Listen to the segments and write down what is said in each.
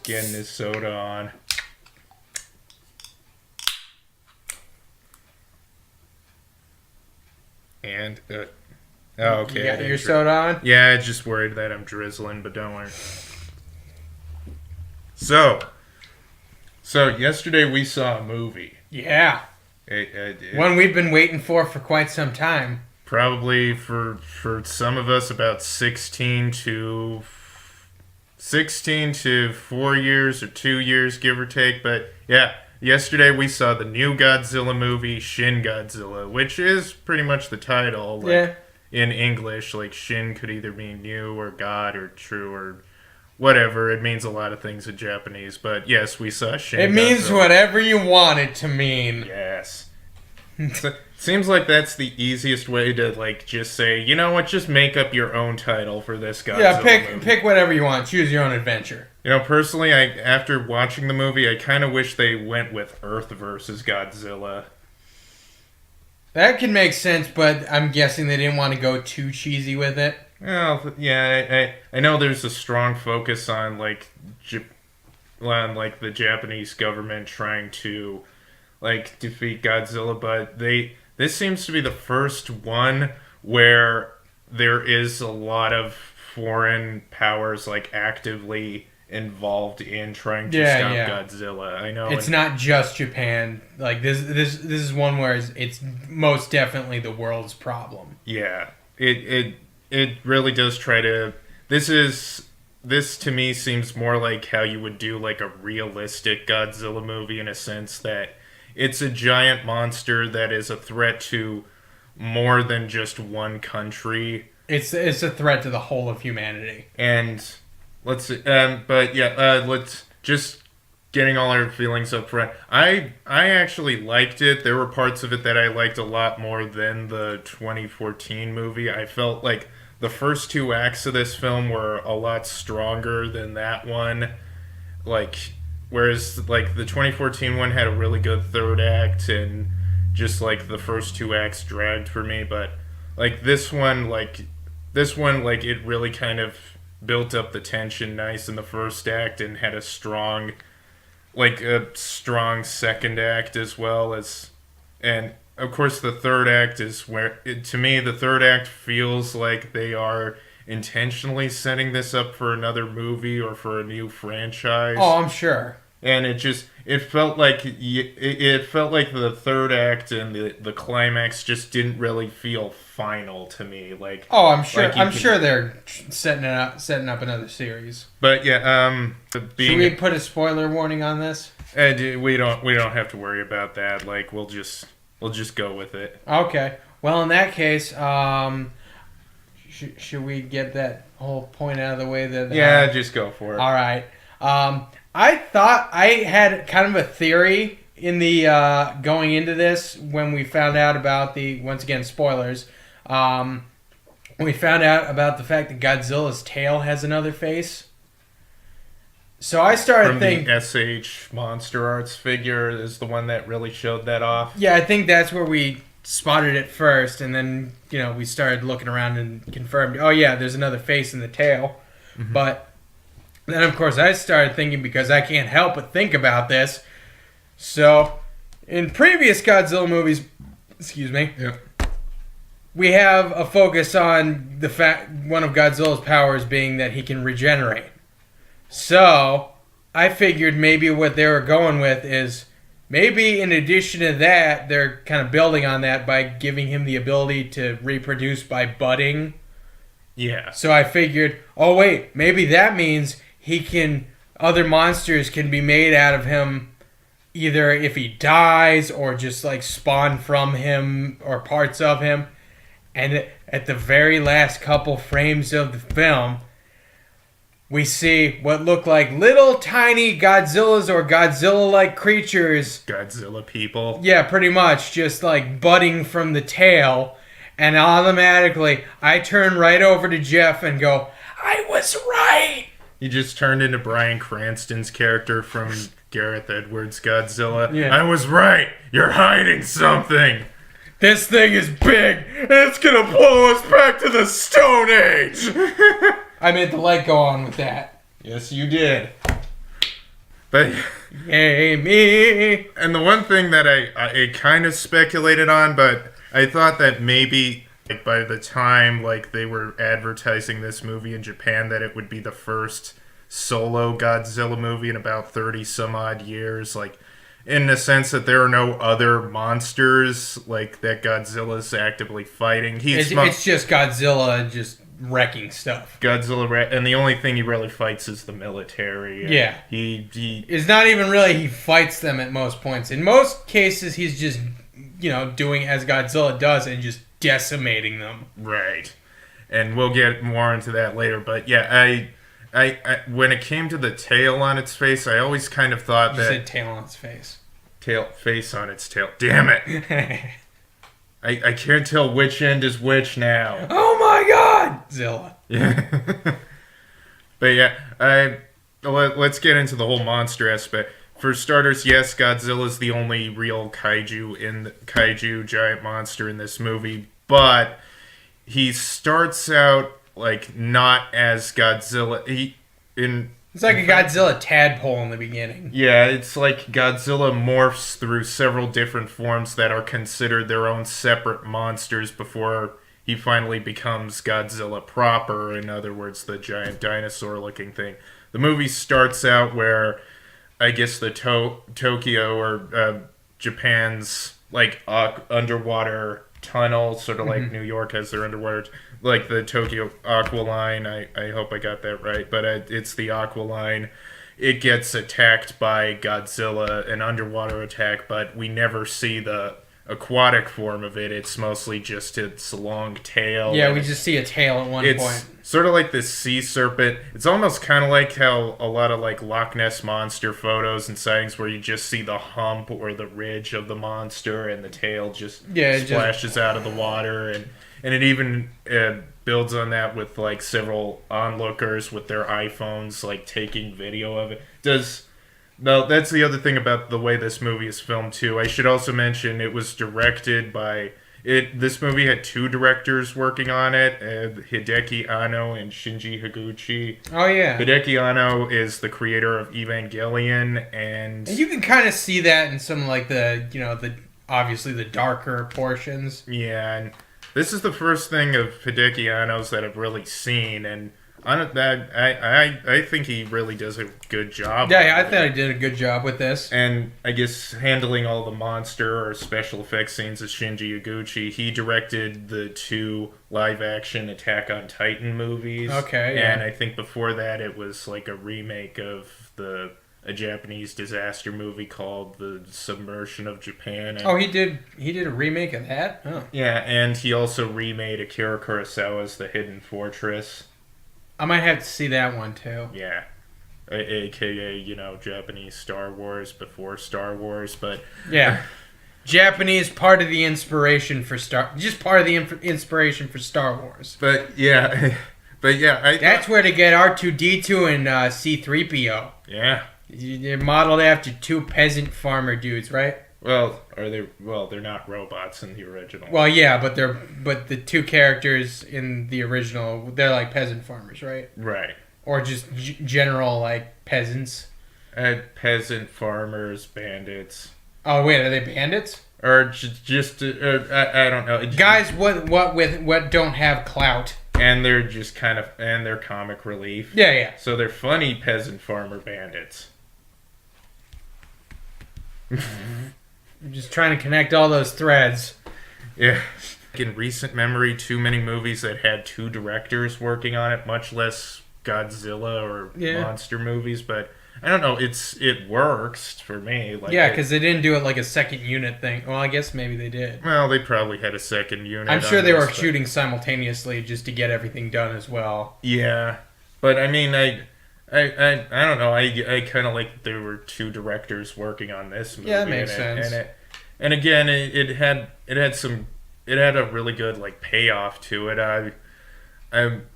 getting his soda on. And, okay. You got your soda on? Yeah, I just worried that I'm drizzling, but don't worry. So yesterday we saw a movie. Yeah. One we've been waiting for quite some time. Probably for some of us about 16 to 4 years or 2 years, give or take. But yeah, yesterday we saw the new Godzilla movie, Shin Godzilla, which is pretty much the title. Like, in English, like Shin could either mean new or God or true or whatever. It means a lot of things in Japanese. But yes, we saw Shin Godzilla. It means whatever you want it to mean. Yes. So, seems like that's the easiest way to, like, just say, you know what, just make up your own title for this Godzilla movie. Pick whatever you want. Choose your own adventure. You know, personally, after watching the movie, I kind of wish they went with Earth versus Godzilla. That can make sense, but I'm guessing they didn't want to go too cheesy with it. Well, yeah, I know there's a strong focus on, like, the Japanese government trying to, like, defeat Godzilla, but this seems to be the first one where there is a lot of foreign powers, like, actively involved in trying to stop Godzilla. I know it's not just Japan. Like, this is one where it's most definitely the world's problem. Yeah, it really does try to. This to me seems more like how you would do, like, a realistic Godzilla movie, in a sense that it's a giant monster that is a threat to more than just one country. It's a threat to the whole of humanity. And let's just getting all our feelings up front. I actually liked it. There were parts of it that I liked a lot more than the 2014 movie. I felt like the first two acts of this film were a lot stronger than that one. Like, whereas, like, the 2014 one had a really good third act, and just, like, the first two acts dragged for me. But, like, this one, it really kind of built up the tension nice in the first act and had a strong second act as well as, and of course the third act is where, to me, the third act feels like they are intentionally setting this up for another movie or for a new franchise. Oh, I'm sure. And it felt like the third act and the climax just didn't really feel final to me. Like, oh, I'm sure. I'm sure they're setting up another series. But yeah, should we put a spoiler warning on this? We don't have to worry about that. Like, we'll just go with it. Okay. Well, in that case, should we get that whole point out of the way? Yeah, just go for it. All right. I thought I had kind of a theory in the going into this when we found out about the, once again, spoilers. We found out about the fact that Godzilla's tail has another face. So I started thinking... the SH Monster Arts figure is the one that really showed that off. Yeah, I think that's where we spotted it first, and then, you know, we started looking around and confirmed, oh yeah, there's another face in the tail. Mm-hmm. But then, of course, I started thinking, because I can't help but think about this. So, in previous Godzilla movies, we have a focus on the fact one of Godzilla's powers being that he can regenerate. So, I figured maybe what they were going with is, maybe in addition to that, they're kind of building on that by giving him the ability to reproduce by budding. Yeah. So I figured, oh wait, maybe that means other monsters can be made out of him, either if he dies or just like spawn from him or parts of him. And at the very last couple frames of the film, we see what look like little tiny Godzillas or Godzilla-like creatures. Godzilla people. Yeah, pretty much. Just like budding from the tail. And automatically, I turn right over to Jeff and go, I was right! He just turned into Bryan Cranston's character from Gareth Edwards' Godzilla. Yeah. I was right! You're hiding something! This thing is big, and it's gonna blow us back to the Stone Age! I made the light go on with that. Yes, you did. But Yay me! and the one thing that I kind of speculated on, but I thought that maybe like by the time like they were advertising this movie in Japan, that it would be the first solo Godzilla movie in about 30 some odd years, like in the sense that there are no other monsters like that Godzilla's actively fighting. It's just Godzilla just wrecking stuff. And the only thing he really fights is the military. Yeah. He It's not even really he fights them at most points. In most cases, he's just, doing as Godzilla does and just decimating them. Right. And we'll get more into that later. But yeah, I when it came to the tail on its face, I always kind of thought You that... said tail on its face. Face on its tail. Damn it. I can't tell which end is which now. Oh my god! Zilla. Yeah. But yeah, let's get into the whole monster aspect. For starters, yes, Godzilla's the only real kaiju giant monster in this movie, but he starts out like not as Godzilla. It's like a Godzilla tadpole in the beginning. Yeah, it's like Godzilla morphs through several different forms that are considered their own separate monsters before he finally becomes Godzilla proper, in other words, the giant dinosaur-looking thing. The movie starts out where, I guess the Tokyo or Japan's like underwater tunnel, sort of like New York has their underwater, like the Tokyo Aqua Line. I hope I got that right, but it's the Aqua Line. It gets attacked by Godzilla, an underwater attack, but we never see the aquatic form of it. It's mostly just its long tail. Yeah, we just see a tail at one point. It's sort of like this sea serpent. It's almost kind of like how a lot of like Loch Ness Monster photos and sightings where you just see the hump or the ridge of the monster and the tail just splashes out of the water. And it even builds on that with like several onlookers with their iPhones like taking video of it. No, that's the other thing about the way this movie is filmed too. I should also mention it was directed by this movie had two directors working on it, Hideki Anno and Shinji Higuchi. Oh yeah. Hideki Anno is the creator of Evangelion, and you can kind of see that in some like the obviously the darker portions. Yeah, and this is the first thing of Hideki Anno's that I've really seen, and I think he really does a good job. Yeah, I thought he did a good job with this. And I guess handling all the monster or special effects scenes is Shinji Higuchi. He directed the 2 live-action Attack on Titan movies. Okay, yeah. And I think before that it was like a remake of a Japanese disaster movie called The Submersion of Japan. And, he did a remake of that? Oh. Yeah, and he also remade Akira Kurosawa's The Hidden Fortress. I might have to see that one too. Yeah. AKA, Japanese Star Wars before Star Wars, but... Yeah. Japanese part of the inspiration for inspiration for Star Wars. But yeah, that's where to get R2-D2 and C-3PO. Yeah. They're modeled after 2 peasant farmer dudes, right? Well, they're not robots in the original. Well, yeah, but the 2 characters in the original, they're like peasant farmers, right? Right. Or just general like peasants. Peasant farmers, bandits. Oh wait, are they bandits? Or just I don't know. Guys, what don't have clout. And they're just and they're comic relief. Yeah. So they're funny peasant farmer bandits. I'm just trying to connect all those threads. Yeah. In recent memory, too many movies that had 2 directors working on it, much less Godzilla or monster movies, but I don't know, it works for me. Because they didn't do it like a second unit thing. Well, I guess maybe they did. Well, they probably had a second unit. I'm sure they were shooting simultaneously just to get everything done as well. Yeah, but I mean, I don't know. I kind of like that there were 2 directors working on this movie. Yeah, that makes sense. And again, it had a really good like payoff to it. I'm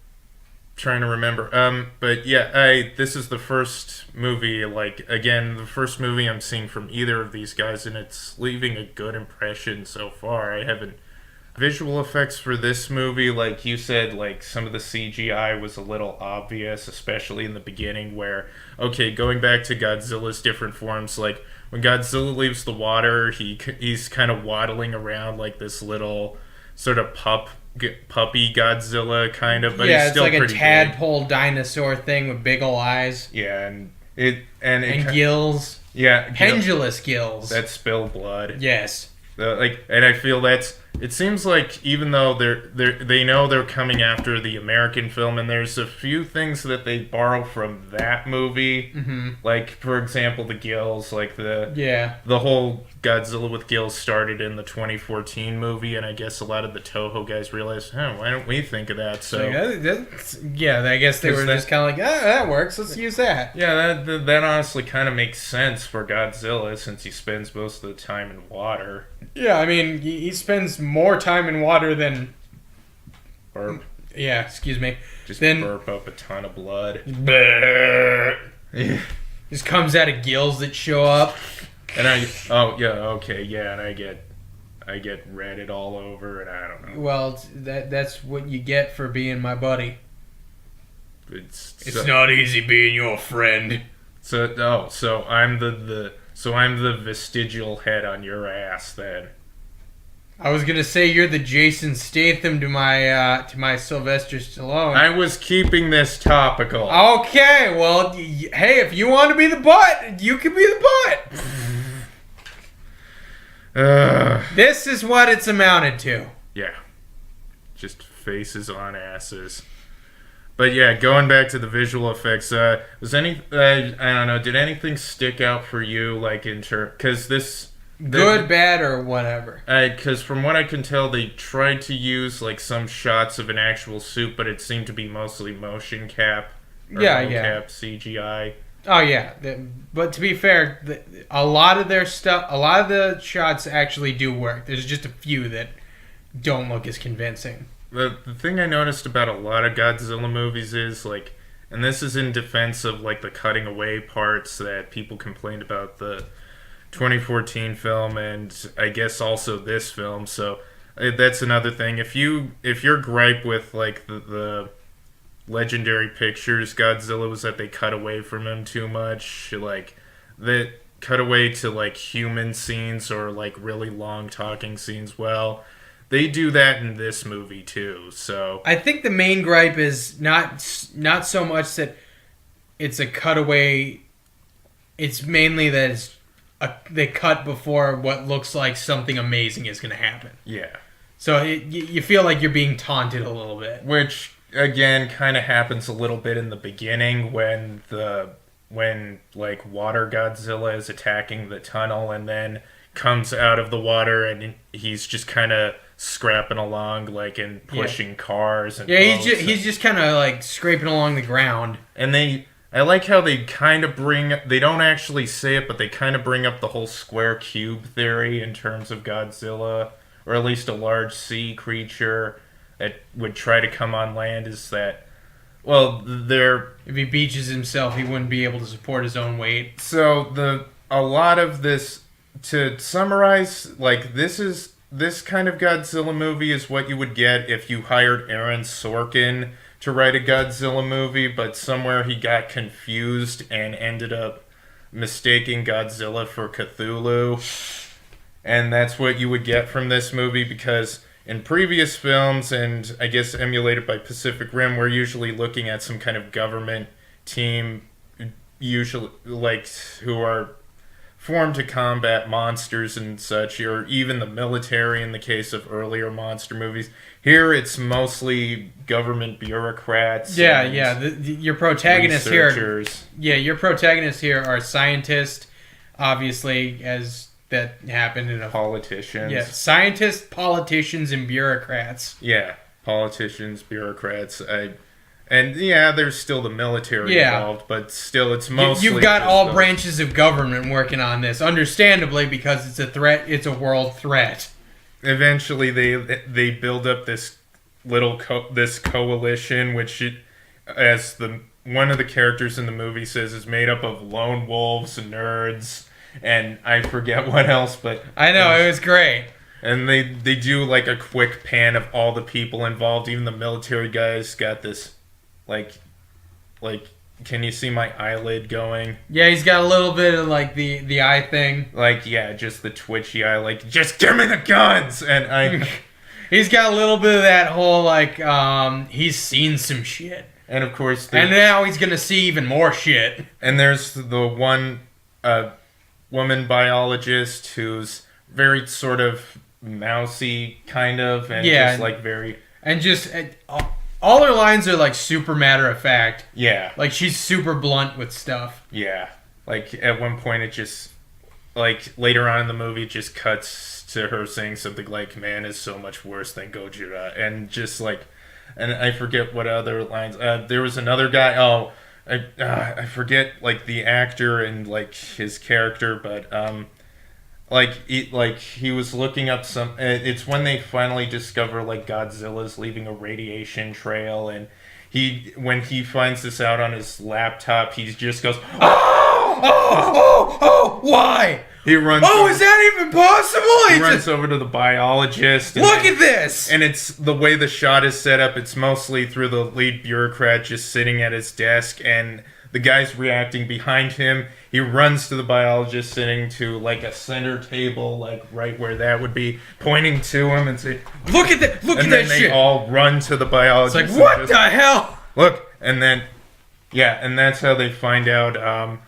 trying to remember. But yeah, this is the first movie. The first movie I'm seeing from either of these guys, and it's leaving a good impression so far. Visual effects for this movie, like you said, like some of the CGI was a little obvious, especially in the beginning where, okay, going back to Godzilla's different forms, like when Godzilla leaves the water, he's kind of waddling around like this little sort of puppy Godzilla kind of, but yeah, he's it's still like a pretty tadpole dinosaur thing with big ol' eyes. big. Yeah, and And gills. Yeah, Pendulous gills. that spill blood. Yes. And I feel it seems like even though they know they're coming after the American film, and there's a few things that they borrow from that movie, like for example the gills, like the whole Godzilla with gills started in the 2014 movie, and I guess a lot of the Toho guys realized, why don't we think of that? So I guess they were just kind of like, that works. Let's use that. Yeah, that honestly kind of makes sense for Godzilla since he spends most of the time in water. Yeah, I mean, he spends more time in water than... Burp. Yeah, excuse me. Just then burp up a ton of blood. Just comes out of gills that show up. And and I get Reddit all over, and I don't know. Well, that's what you get for being my buddy. It's not easy being your friend. So I'm the vestigial head on your ass then. I was gonna say you're the Jason Statham to my Sylvester Stallone. I was keeping this topical. Okay, well, hey, if you want to be the butt, you can be the butt. This is what it's amounted to. Yeah, just faces on asses. But yeah, going back to the visual effects, was I don't know, did anything stick out for you, like because this... Good, bad, or whatever. Because from what I can tell, they tried to use like some shots of an actual suit, but it seemed to be mostly motion cap. Cap CGI. Oh yeah, but to be fair, a lot of their stuff, a lot of the shots actually do work. There's just a few that don't look as convincing. The thing I noticed about a lot of Godzilla movies is like, and this is in defense of like the cutting away parts that people complained about the 2014 film, and I guess also this film. So that's another thing. If your gripe with like the Legendary Pictures Godzilla was that they cut away from him too much, like that cut away to like human scenes or like really long talking scenes, well, they do that in this movie too. So I think the main gripe is not so much that it's a cutaway. It's mainly that they cut before what looks like something amazing is going to happen. Yeah. So you feel like you're being taunted a little bit. Which, again, kind of happens a little bit in the beginning when like Water Godzilla is attacking the tunnel and then comes out of the water and he's just kind of scrapping along like and pushing cars. And he's just kind of like scraping along the ground. And I like how they kind of they don't actually say it, but they kind of bring up the whole square cube theory in terms of Godzilla, or at least a large sea creature that would try to come on land, is that, well, if he beaches himself, he wouldn't be able to support his own weight. So a lot of this, to summarize, like this kind of Godzilla movie is what you would get if you hired Aaron Sorkin to write a Godzilla movie, but somewhere he got confused and ended up mistaking Godzilla for Cthulhu. And that's what you would get from this movie, because in previous films, and I guess emulated by Pacific Rim, we're usually looking at some kind of government team, usually like who are formed to combat monsters and such, or even the military in the case of earlier monster movies. Here it's mostly government bureaucrats. Your protagonists researchers. Your protagonists here are scientists, obviously, as that happened in politicians. Yeah, scientists, politicians, and bureaucrats. Yeah, politicians, bureaucrats. There's still the military involved, but still it's mostly... You've got all branches of government working on this, understandably, because it's a threat. It's a world threat. Eventually, they build up this this coalition, which, as one of the characters in the movie says, is made up of lone wolves, nerds, and I forget what else, but... I know, it was great. And they do like a quick pan of all the people involved. Even the military guys got this, like, can you see my eyelid going? Yeah, he's got a little bit of like the eye thing. Like, yeah, just the twitchy eye. Like, just give me the guns. And he's got a little bit of that whole like he's seen some shit. And of course, and now he's gonna see even more shit. And there's the one woman biologist who's very sort of mousy, kind of, and just like very, and just all her lines are like super matter of fact. Yeah, like she's super blunt with stuff. Yeah, like at one point it just, like later on in the movie, it just cuts to her saying something like, "Man is so much worse than Gojira," and just like, and I forget what other lines. There was another guy. Oh, I forget like the actor and like his character, but he was looking up some. It's when they finally discover like Godzilla's leaving a radiation trail, and when he finds this out on his laptop, he just goes, "Oh, why?" He runs. Is that even possible? He runs over to the biologist. Look at this! And it's the way the shot is set up. It's mostly through the lead bureaucrat just sitting at his desk, and the guy's reacting behind him. He runs to the biologist sitting to like a center table, like right where that would be, pointing to him and say, "Look at that! Look at that shit!" And then they all run to the biologist. It's like, what the hell? Look, and then, yeah, and that's how they find out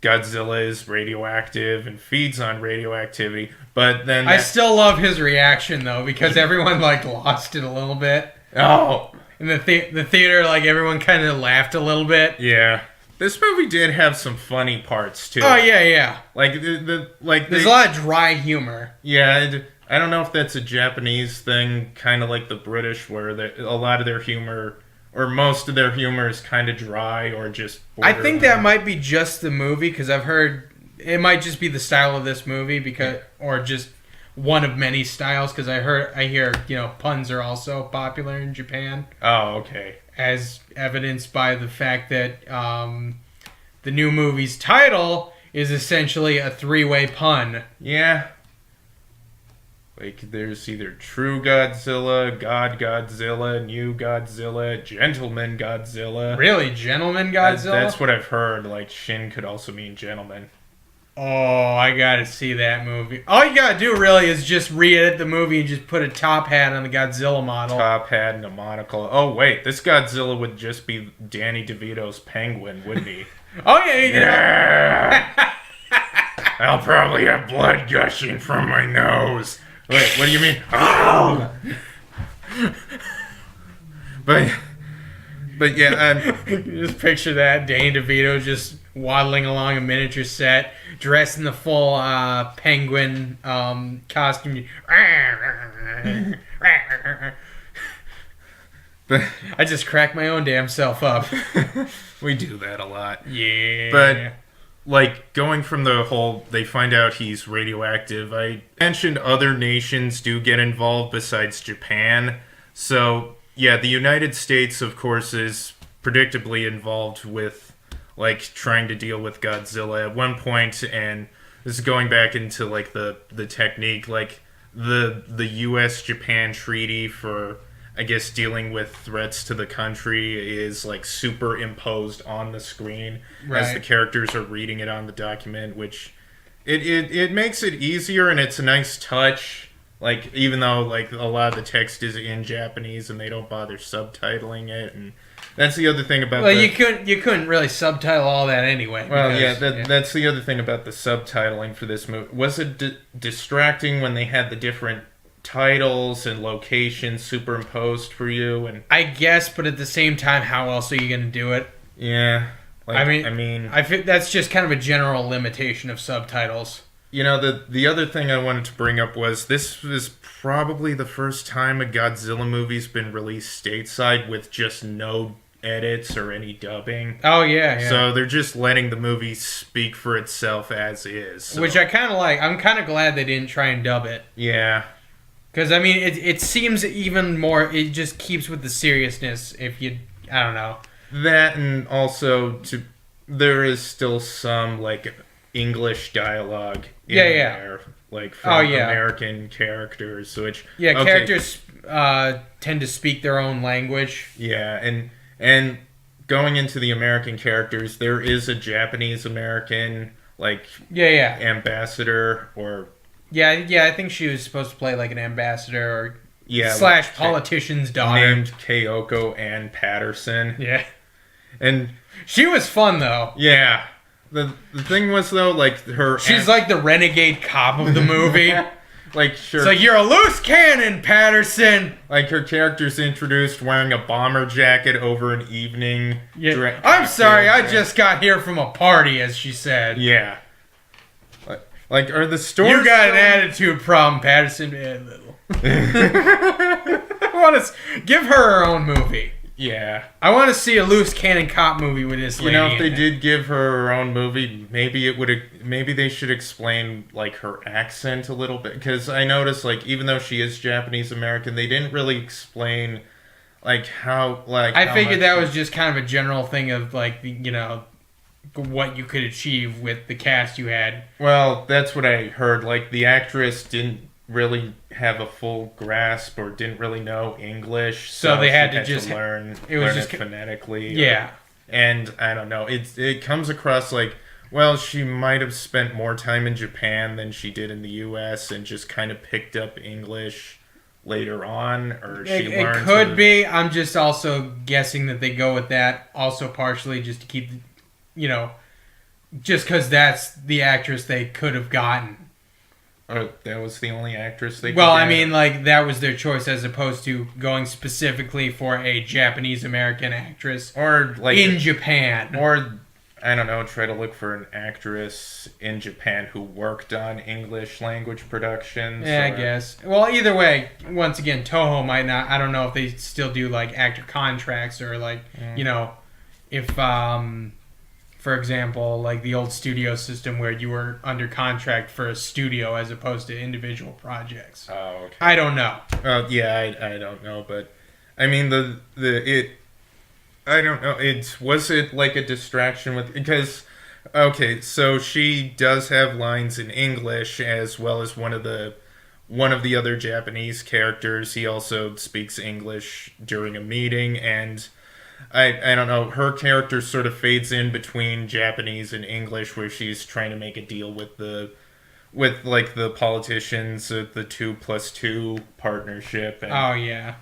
Godzilla is radioactive and feeds on radioactivity. But then I still love his reaction though, because everyone like lost it a little bit. Oh, in the theater, like everyone kind of laughed a little bit. Yeah. This movie did have some funny parts too. Oh yeah. Like there's a lot of dry humor. Yeah, I don't know if that's a Japanese thing, kind of like the British, where a lot of their humor, or most of their humor, is kind of dry or just. I think that might be just the movie, because I've heard it might just be the style of this movie, or just one of many styles. Because I hear puns are also popular in Japan. Oh, okay. As evidenced by the fact that the new movie's title is essentially a three-way pun. Yeah. Like, there's either True Godzilla, God Godzilla, New Godzilla, Gentleman Godzilla. Really? Gentleman Godzilla? That's what I've heard. Like, Shin could also mean gentleman. Oh, I gotta see that movie. All you gotta do really is just re-edit the movie and just put a top hat on the Godzilla model. Top hat and a monocle. Oh, wait. This Godzilla would just be Danny DeVito's penguin, wouldn't he? Oh, yeah. I'll probably have blood gushing from my nose. Wait, what do you mean? Oh! But yeah, just picture that. Danny DeVito just waddling along a miniature set, dressed in the full penguin costume. I just cracked my own damn self up. We do that a lot. Yeah. But, like, going from the whole, they find out he's radioactive, I mentioned other nations do get involved besides Japan. So, yeah, the United States, of course, is predictably involved with, like, trying to deal with Godzilla at one point, and this is going back into, like, the technique, like, the U.S.-Japan treaty for, I guess, dealing with threats to the country is, like, superimposed on the screen as the characters are reading it on the document, which it makes it easier, and it's a nice touch. Like, even though, like, a lot of the text is in Japanese and they don't bother subtitling it, and that's the other thing about you couldn't really subtitle all that anyway. Well, that's the other thing about the subtitling for this movie. Was it distracting when they had the different titles and locations superimposed for you? And I guess, but at the same time, how else are you going to do it? Yeah. Like, I mean, I think that's just kind of a general limitation of subtitles. You know, the other thing I wanted to bring up was this was probably the first time a Godzilla movie's been released stateside with just no edits or any dubbing. Oh, yeah. So they're just letting the movie speak for itself as is. So. Which I kind of like. I'm kind of glad they didn't try and dub it. Yeah. Because, I mean, it seems even more... It just keeps with the seriousness if you... I don't know. That, and also, there is still some, like... English dialogue in Yeah. there, like from yeah. American characters, which Characters tend to speak their own language. Yeah, and going into the American characters, there is a Japanese American ambassador or I think she was supposed to play like an ambassador or like politician's daughter named Keiko Ann Patterson. Yeah, and she was fun though. Yeah, the thing was though, like she's like the renegade cop of the movie. Like, sure. It's like, you're a loose cannon, Patterson! Like, her character's introduced wearing a bomber jacket over an evening. Yeah. I'm sorry, I just got here from a party, as she said. Yeah. Like, are the stores... You got an attitude problem, Patterson. A little. I want to give her own movie. Yeah. I want to see a loose cannon cop movie with this lady. You know, if they did give her own movie, maybe they should explain, like, her accent a little bit. Because I noticed, like, even though she is Japanese American, they didn't really explain, like, how, like... I figured that was just kind of a general thing of, like, you know, what you could achieve with the cast you had. Well, that's what I heard. Like, the actress didn't really have a full grasp or didn't really know English, so they had to learn it phonetically. Yeah. And I don't know, it comes across like, well, she might have spent more time in Japan than she did in the US and just kind of picked up English later on, or she learned. It could be. I'm just also guessing that they go with that also partially just to keep, you know, just because that's the actress they could have gotten. Oh, that was the only actress they could Well, get? I mean, like, that was their choice as opposed to going specifically for a Japanese-American actress or like in Japan. Or, I don't know, try to look for an actress in Japan who worked on English language productions. Yeah, I guess. Well, either way, once again, Toho might not... I don't know if they still do, like, actor contracts or, like, you know, if... for example, like the old studio system where you were under contract for a studio as opposed to individual projects. Oh, okay. I don't know. Yeah, I don't know, but I mean I don't know. Was it like a distraction with, because okay, so she does have lines in English as well as one of the other Japanese characters. He also speaks English during a meeting, and I don't know, her character sort of fades in between Japanese and English where she's trying to make a deal with the politicians at the 2+2 partnership. And oh, yeah.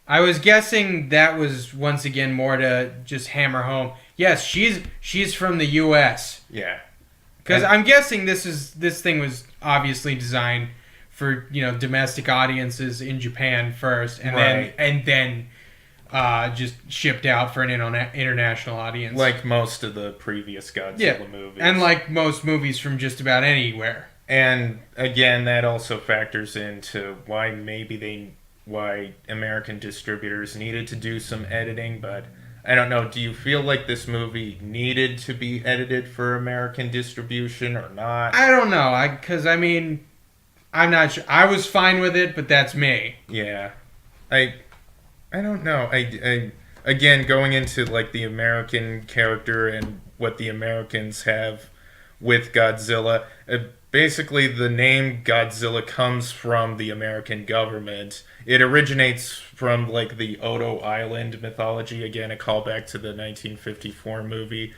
I was guessing that was, once again, more to just hammer home. Yes, she's from the U.S. Yeah. Because I'm guessing this thing was obviously designed for, you know, domestic audiences in Japan first, and then just shipped out for an international audience. Like most of the previous Godzilla movies. And like most movies from just about anywhere. And again, that also factors into why American distributors needed to do some editing, but I don't know, do you feel like this movie needed to be edited for American distribution or not? I don't know, because I mean, I'm not sure. I was fine with it, but that's me. Yeah. I don't know. I again, going into like the American character and what the Americans have with Godzilla, basically the name Godzilla comes from the American government. It originates from like the Odo Island mythology, again a callback to the 1954 movie.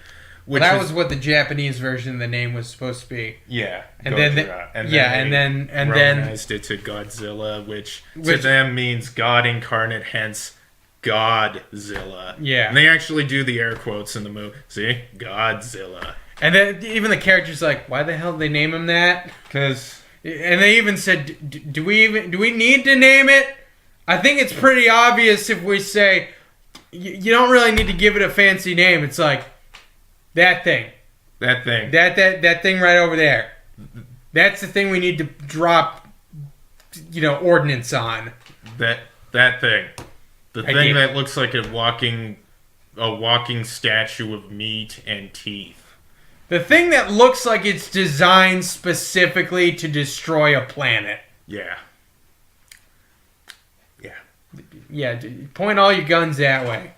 That was what the Japanese version of the name was supposed to be. Yeah, and Gojira. then Romanized it to Godzilla, which to them means God incarnate, hence Godzilla. Yeah, and they actually do the air quotes in the movie. See, Godzilla. And then even the character's like, why the hell did they name him that? Because, and they even said, do we need to name it? I think it's pretty obvious if we say you don't really need to give it a fancy name. It's like. That thing. That thing right over there. That's the thing we need to drop, you know, ordnance on. That thing. The thing that looks like a walking statue of meat and teeth. The thing that looks like it's designed specifically to destroy a planet. Yeah. Yeah, point all your guns that way.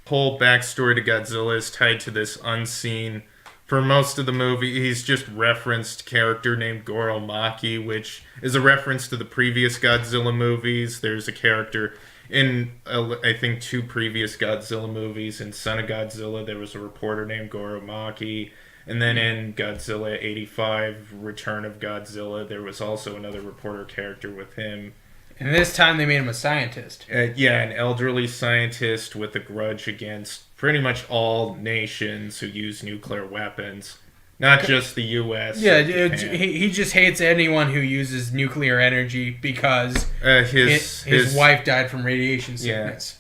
Whole backstory to Godzilla is tied to this unseen for most of the movie, he's just referenced character named Goromaki, which is a reference to the previous Godzilla movies. There's a character in, I think, 2 previous Godzilla movies. In Son of Godzilla, there was a reporter named Goromaki. And then in Godzilla 85, Return of Godzilla, there was also another reporter character with him. And this time they made him a scientist. Yeah, an elderly scientist with a grudge against pretty much all nations who use nuclear weapons. Not just the U.S. Yeah, he just hates anyone who uses nuclear energy because his wife died from radiation sickness. Yeah,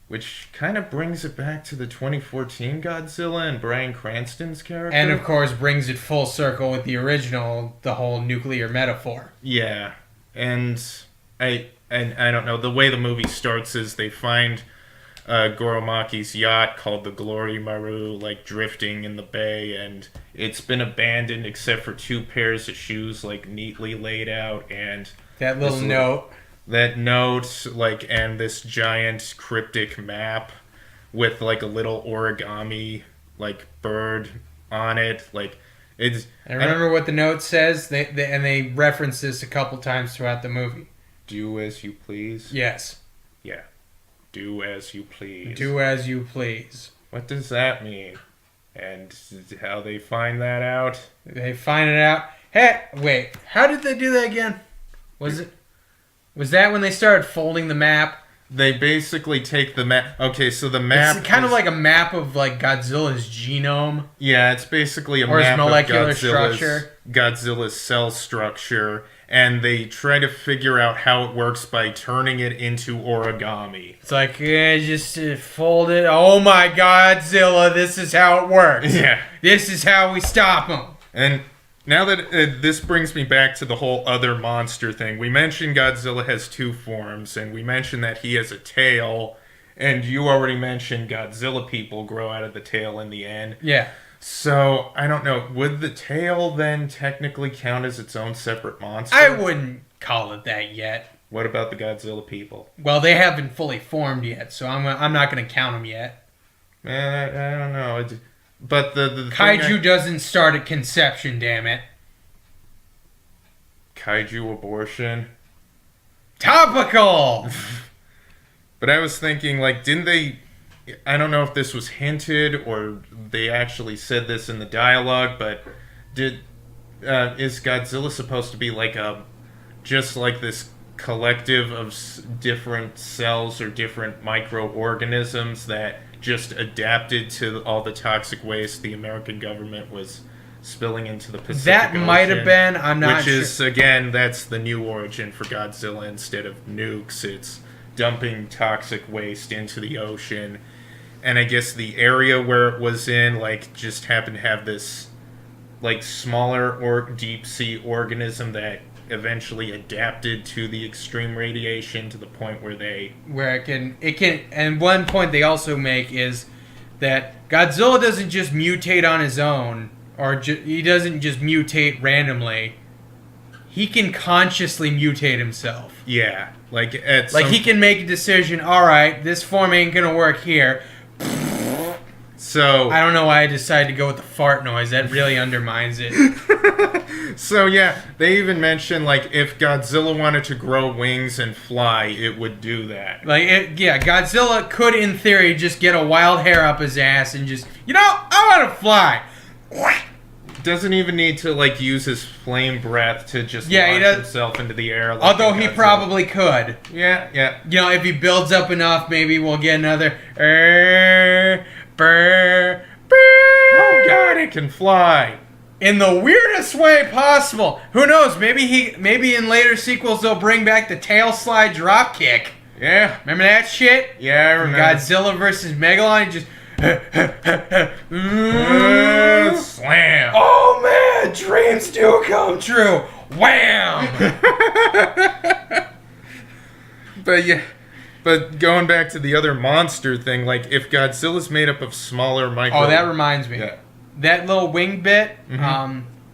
which kind of brings it back to the 2014 Godzilla and Bryan Cranston's character. And, of course, brings it full circle with the original, the whole nuclear metaphor. Yeah, and I don't know, the way the movie starts is they find Goromaki's yacht called the Glory Maru, like, drifting in the bay, and it's been abandoned except for 2 pairs of shoes, like, neatly laid out, and that little note. That note, like, and this giant cryptic map with, like, a little origami, like, bird on it, like, it's... I remember what the note says, and they reference this a couple times throughout the movie. Do as you please? Yes. Yeah. Do as you please. Do as you please. What does that mean? And how they find that out? They find it out. Hey, wait. How did they do that again? Was that when they started folding the map? They basically take the map. Okay, so the map. It's kind of like a map of like Godzilla's genome. Yeah, it's basically a map of Godzilla's cell structure, and they try to figure out how it works by turning it into origami. It's like, yeah, just fold it. Oh my Godzilla, this is how it works. Yeah. This is how we stop him. And now that this brings me back to the whole other monster thing. We mentioned Godzilla has 2 forms, and we mentioned that he has a tail, and you already mentioned Godzilla people grow out of the tail in the end. Yeah. So, I don't know, would the tail then technically count as its own separate monster? I wouldn't call it that yet. What about the Godzilla people? Well, they haven't fully formed yet, so I'm not going to count them yet. Man, I don't know. But the Kaiju doesn't start at conception, damn it. Kaiju abortion. Topical! But I was thinking, like, didn't they... I don't know if this was hinted or they actually said this in the dialogue, but is Godzilla supposed to be like just like this collective of different cells or different microorganisms that just adapted to all the toxic waste the American government was spilling into the Pacific Ocean? That might have been, I'm not sure. Which is, again, that's the new origin for Godzilla. Instead of nukes, it's dumping toxic waste into the ocean. And I guess the area where it was in, like, just happened to have this, like, smaller or deep sea organism that eventually adapted to the extreme radiation to the point where it can, and one point they also make is that Godzilla doesn't just mutate on his own, or he doesn't just mutate randomly. He can consciously mutate himself. Yeah, he can make a decision. All right, this form ain't gonna work here. So I don't know why I decided to go with the fart noise. That really undermines it. So yeah, they even mentioned, like, if Godzilla wanted to grow wings and fly, it would do that. Godzilla could, in theory, just get a wild hair up his ass and just, I want to fly. Doesn't even need to, like, use his flame breath to just launch himself into the air. Although he probably could. Yeah. If he builds up enough, maybe we'll get another. Oh God, it can fly. In the weirdest way possible. Who knows? Maybe in later sequels they'll bring back the tail slide drop kick. Yeah. Remember that shit? Yeah, I remember. Godzilla versus Megalon, he just slam. Oh man, dreams do come true. Wham! But going back to the other monster thing, like, if Godzilla's made up of smaller micro... Oh, that reminds me. Yeah. That little wing bit,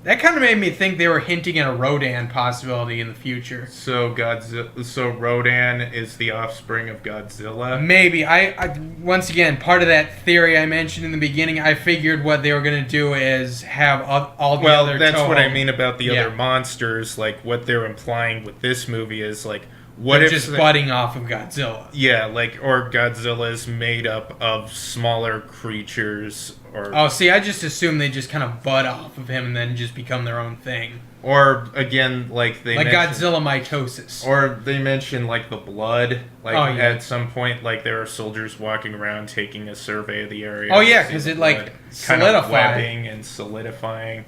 That kind of made me think they were hinting at a Rodan possibility in the future. So Rodan is the offspring of Godzilla. Maybe. I once again, part of that theory I mentioned in the beginning, I figured what they were going to do is have all the other... Well, that's Toho. what I mean about the Yeah. other monsters. Like, what they're implying with this movie is, like, What if just budding off of Godzilla? Yeah, like, or Godzilla is made up of smaller creatures, or... Oh, see, I just assumed they just kind of bud off of him and then just become their own thing. Or, again, like they Godzilla mitosis. Or they mention, like, the blood. Like, Oh, yeah. at some point, like, there are soldiers walking around taking a survey of the area. Oh, yeah, because it, like, kind of solidified. webbing and solidifying.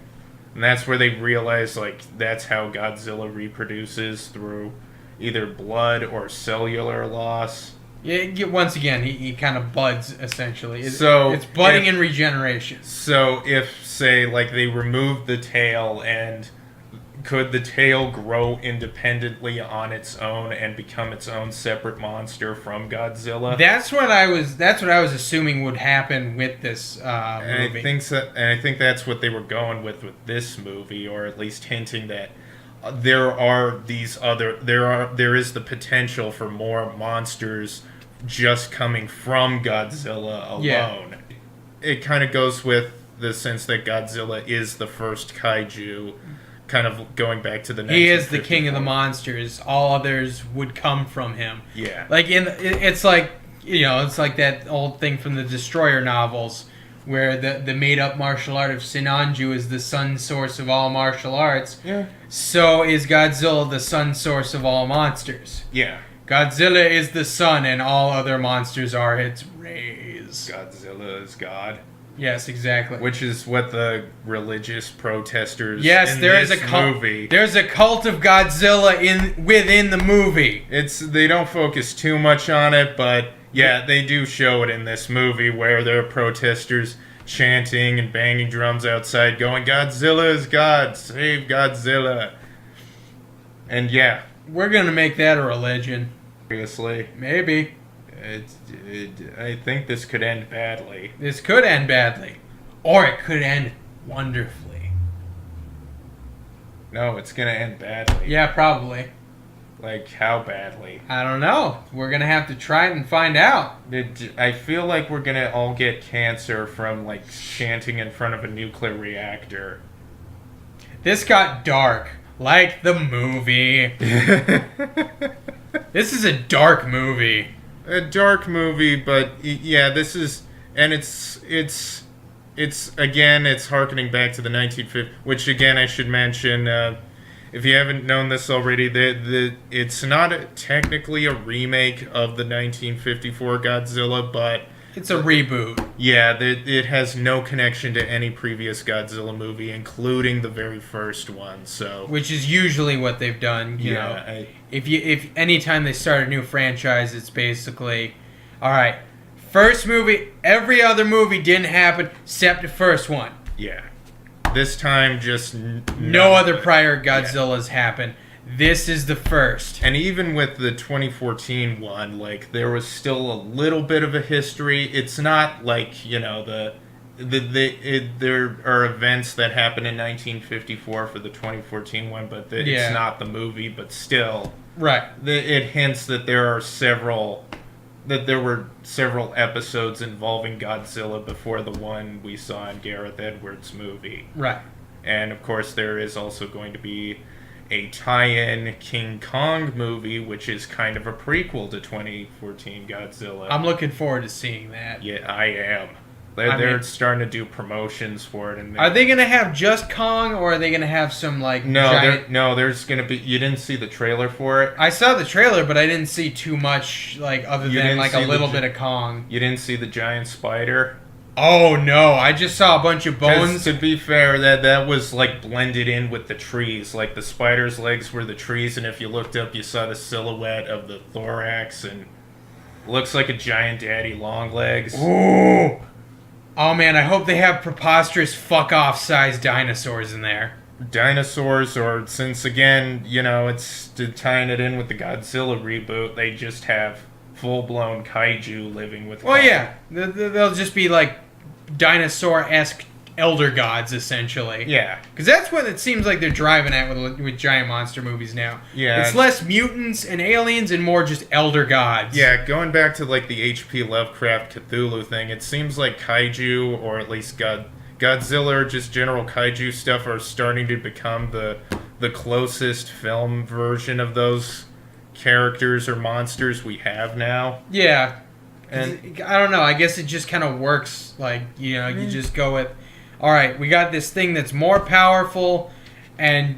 And that's where they realize, like, that's how Godzilla reproduces, through either blood or cellular loss. Yeah, once again, he kind of buds, essentially. It's budding and regeneration. So if, say, like, they removed the tail, and could the tail grow independently on its own and become its own separate monster from Godzilla? That's what I was assuming would happen with this movie. And I think that's what they were going with this movie, or at least hinting that there is the potential for more monsters just coming from Godzilla alone. Yeah. It kind of goes with the sense that Godzilla is the first kaiju, kind of going back to the 1954. He is the king of the monsters. All others would come from him. Yeah. Like it's like that old thing from the Destroyer novels, where the made-up martial art of Sinanju is the sun source of all martial arts. Yeah. So is Godzilla the sun source of all monsters. Yeah. Godzilla is the sun, and all other monsters are its rays. Godzilla is God. Yes, exactly. Which is what the religious protesters yes, in there is this a cult. movie. There's a cult of Godzilla within the movie. They don't focus too much on it, but yeah, they do show it in this movie, where there are protesters chanting and banging drums outside, going, "Godzilla is God, save Godzilla." And yeah, we're gonna make that a religion. Seriously, maybe. I think this could end badly. This could end badly, or it could end wonderfully. No, it's gonna end badly. Yeah, probably. Like, how badly? I don't know. We're gonna have to try it and find out. I feel like we're gonna all get cancer from, like, chanting in front of a nuclear reactor. This got dark, like the movie. This is a dark movie. A dark movie, but yeah, this is, and it's again, it's harkening back to the 1950s, which again I should mention, if you haven't known this already, it's not technically a remake of the 1954 Godzilla, but it's a reboot. Yeah, it has no connection to any previous Godzilla movie, including the very first one. So, which is usually what they've done. You know, if anytime they start a new franchise, it's basically, all right, first movie. Every other movie didn't happen except the first one. Yeah, this time just no other prior Godzillas happened. This is the first. And even with the 2014 one, like, there was still a little bit of a history. It's not like, you know, there are events that happened in 1954 for the 2014 one, but it's not the movie, but still. Right. It hints that there were several episodes involving Godzilla before the one we saw in Gareth Edwards' movie. Right. And, of course, there is also going to be a tie-in King Kong movie, which is kind of a prequel to 2014 Godzilla. I'm looking forward to seeing that. Yeah, I am. They're starting to do promotions for it. And are they going to have just Kong, or are they going to have some, like, giant... there's going to be... You didn't see the trailer for it? I saw the trailer, but I didn't see too much, like, other than, like, a little bit of Kong. You didn't see the giant spider? Oh, no. I just saw a bunch of bones. To be fair, that was, like, blended in with the trees. Like, the spider's legs were the trees, and if you looked up, you saw the silhouette of the thorax, and looks like a giant daddy long legs. Ooh! Oh, man, I hope they have preposterous fuck-off sized dinosaurs in there. Dinosaurs, or since, again, you know, it's tying it in with the Godzilla reboot, they just have full-blown kaiju living with... Well, yeah. They'll just be, like, dinosaur-esque elder gods, essentially. Yeah. Because that's what it seems like they're driving at with giant monster movies now. Yeah. It's less mutants and aliens and more just elder gods. Yeah, going back to like the H.P. Lovecraft Cthulhu thing, it seems like kaiju, or at least Godzilla or just general kaiju stuff, are starting to become the closest film version of those characters or monsters we have now. Yeah. And I don't know. I guess it just kind of works. Like, you know, you just go with, all right, we got this thing that's more powerful and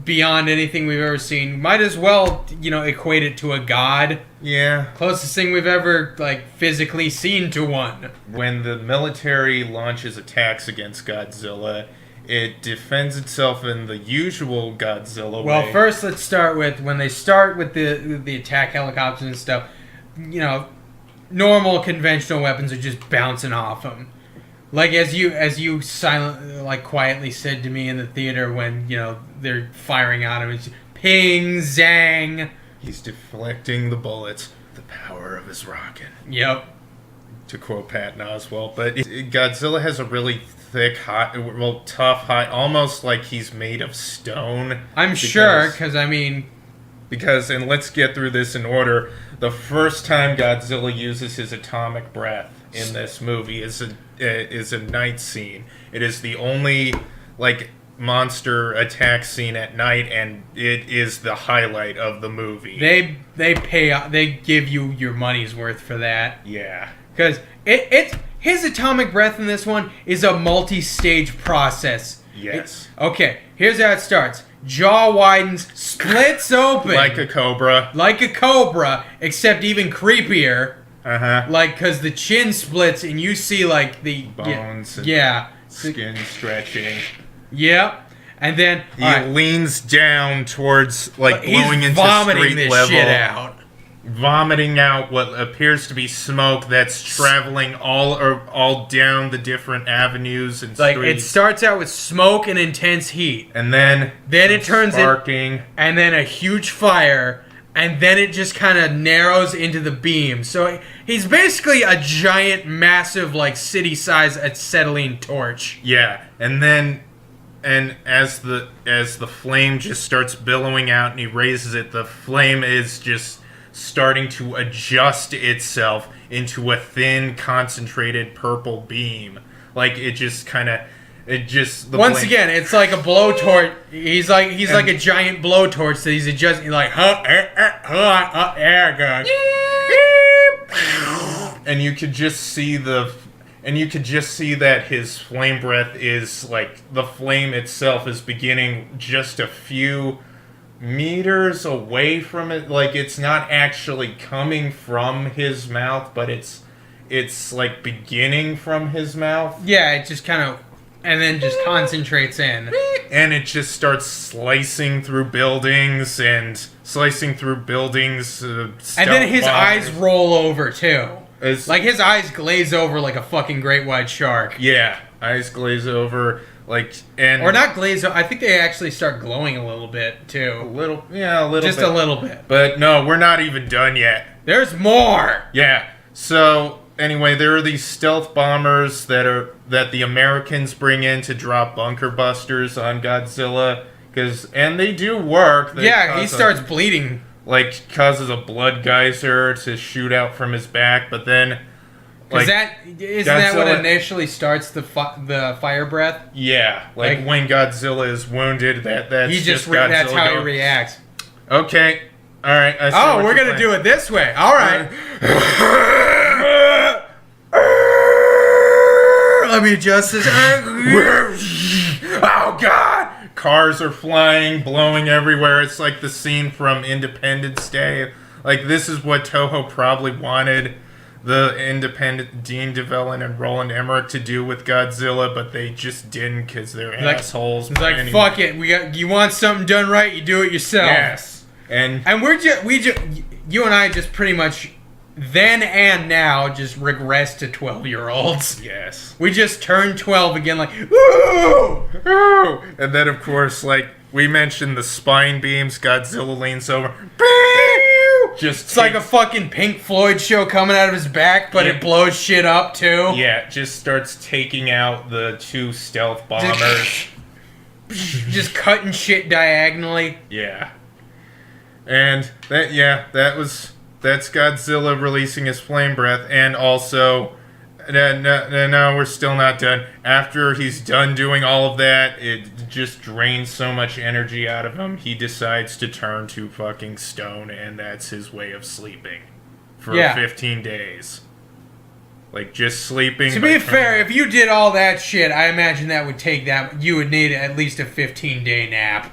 beyond anything we've ever seen. Might as well, you know, equate it to a god. yeah, Closest thing we've ever, like, physically seen to one. when the military launches attacks against Godzilla, it defends itself in the usual Godzilla way. Well, first let's start with when they start with the attack helicopters and stuff. You know, normal conventional weapons are just bouncing off them. Like as you quietly said to me in the theater when, you know, they're firing on him, it's ping zang. He's deflecting the bullets. The power of his rocket. Yep. To quote Patton Oswalt, but Godzilla has a really thick, tough hide, almost like he's made of stone. I'm sure, because I mean, and let's get through this in order. The first time Godzilla uses his atomic breath in this movie is a night scene. It is the only like monster attack scene at night, and it is the highlight of the movie. they give you your money's worth for that. Yeah. Because it's his atomic breath in this one is a multi-stage process. Yes. Okay, here's how it starts. Jaw widens, splits open. Like a cobra. Like a cobra, except even creepier. Uh-huh. Like, because the chin splits and you see, like, the... Bones and yeah. skin stretching. Yep. And then... He leans down towards, like, blowing into vomiting street this level. shit out. Vomiting out what appears to be smoke that's traveling all down the different avenues and Like, streets. it starts out with smoke and intense heat. And then it turns sparking. and then a huge fire, and then it just kind of narrows into the beam. So he's basically a giant, massive, like, city-size acetylene torch. Yeah, and as the flame just starts billowing out and he raises it, the flame is just starting to adjust itself into a thin, concentrated purple beam. Like it just kind of, Once again, it's like a blowtorch. He's like a giant blowtorch that he's adjusting. Like, there it goes. And you could just see that his flame breath is like the flame itself is beginning just a few meters away from it. Like it's not actually coming from his mouth, but it's like beginning from his mouth. Yeah, it just kind of, and then just concentrates in. And it just starts slicing through buildings. And then his eyes roll over too. Like his eyes glaze over like a fucking great white shark. Yeah, eyes glaze over. Or not glaze. I think they actually start glowing a little bit too. A little bit. A little bit. But no, we're not even done yet. There's more. Yeah. So anyway, there are these stealth bombers that the Americans bring in to drop bunker busters on Godzilla, and they do work. He starts bleeding. Like causes a blood geyser to shoot out from his back, but then. Isn't that what initially starts the fire breath? Yeah, like when Godzilla is wounded, that's Godzilla. That's how he reacts. Okay, all right. We're gonna do it this way. All right. Let me adjust this. Oh God! Cars are flying, blowing everywhere. It's like the scene from Independence Day. Like this is what Toho probably wanted the independent Dean DeVellin and Roland Emmerich to do with Godzilla, but they just didn't because they're assholes. It's like fuck it, you want something done right, you do it yourself. Yes, and you and I just pretty much then and now just regress to 12-year-olds. Yes, we just turned 12 again, like woo, woo, and then of course like we mentioned the spine beams. Godzilla leans over. Just It's like a fucking Pink Floyd show coming out of his back, but it blows shit up too. Yeah, just starts taking out the 2 stealth bombers. Just cutting shit diagonally. Yeah. And that's Godzilla releasing his flame breath, and also no, we're still not done. After he's done doing all of that, it just drains so much energy out of him, he decides to turn to fucking stone, and that's his way of sleeping for 15 days. Like, just sleeping. To be fair, if you did all that shit, I imagine you would need at least a 15-day nap.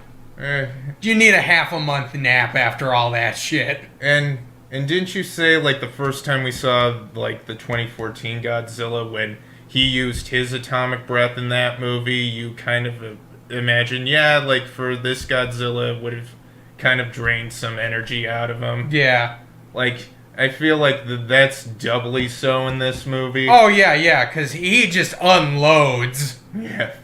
You need a half a month nap after all that shit. And didn't you say, like, the first time we saw, like, the 2014 Godzilla, when he used his atomic breath in that movie, you kind of imagine, like, for this Godzilla, it would have kind of drained some energy out of him. Yeah. Like, I feel like that's doubly so in this movie. Oh, yeah, because he just unloads. Yeah.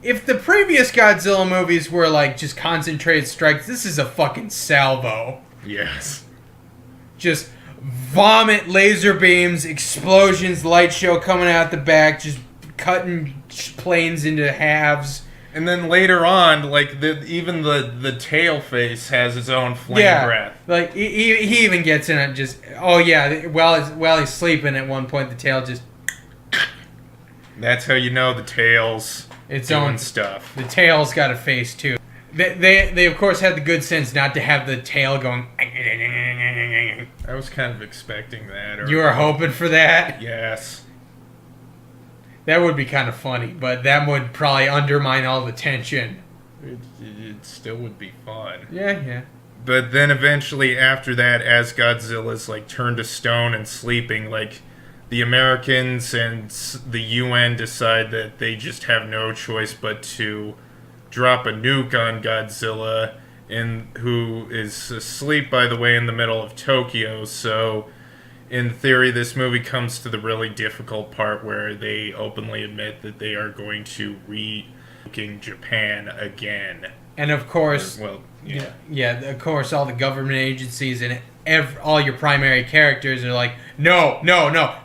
If the previous Godzilla movies were like just concentrated strikes, this is a fucking salvo. Yes. Just vomit, laser beams, explosions, light show coming out the back, just cutting planes into halves. And then later on, like, even the tail face has its own flame breath. Like, he even gets in it just... Oh, yeah, while he's sleeping at one point, the tail just... That's how you know the tail's doing stuff. The tail's got a face, too. They of course, had the good sense not to have the tail going... I was kind of expecting that. You were hoping for that? Yes. That would be kind of funny, but that would probably undermine all the tension. It still would be fun. Yeah. But then eventually after that, as Godzilla's, like, turned to stone and sleeping, like, the Americans and the UN decide that they just have no choice but to drop a nuke on Godzilla, who is asleep, by the way, in the middle of Tokyo. So, in theory, this movie comes to the really difficult part where they openly admit that they are going to re-nuking Japan again. And of course, of course, all the government agencies and all your primary characters are like, no,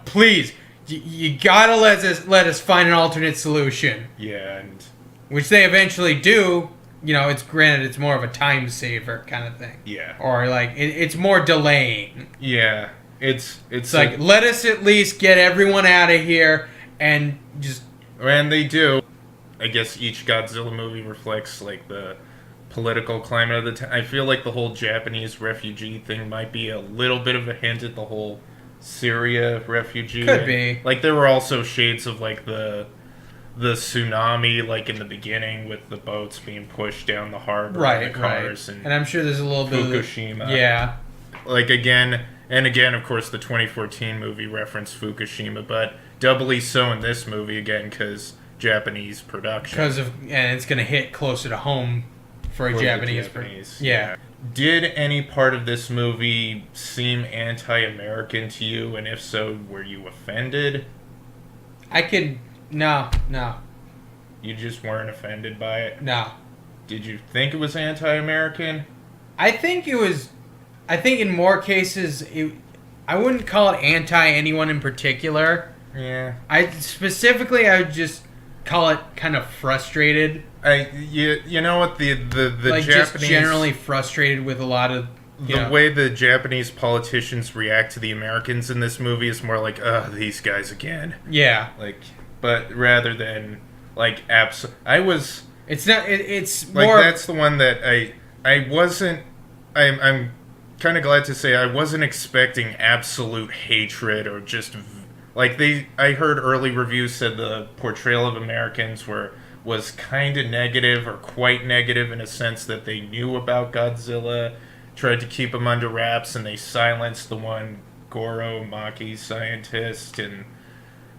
please, you gotta let us find an alternate solution. Yeah, and which they eventually do. You know, it's granted, it's more of a time saver kind of thing. Yeah, or like it's more delaying. Yeah, it's like, let us at least get everyone out of here and just. And they do. I guess each Godzilla movie reflects, like, the political climate of the time. I feel like the whole Japanese refugee thing might be a little bit of a hint at the whole Syria refugee. Could be. Like, there were also shades of, like, the tsunami, like, in the beginning with the boats being pushed down the harbor and the cars. And I'm sure there's a little bit of Fukushima. Yeah. Like, again, of course, the 2014 movie referenced Fukushima, but doubly so in this movie, again, because Japanese production. And it's going to hit closer to home for a Japanese. Yeah. Did any part of this movie seem anti-American to you? And if so, were you offended? No. You just weren't offended by it? No. Did you think it was anti-American? I think in more cases, I wouldn't call it anti-anyone in particular. Yeah. I would just call it kind of frustrated. You know what, the like, Japanese, just generally frustrated with a lot of the way the Japanese politicians react to the Americans in this movie is more like, these guys again. Yeah. Like, but rather than like It's not. It's like, more. that's the one that I wasn't. I'm kind of glad to say I wasn't expecting absolute hatred or just like I heard early reviews said the portrayal of Americans was kind of negative or quite negative in a sense that they knew about Godzilla, tried to keep him under wraps, and they silenced the one Goro Maki scientist. And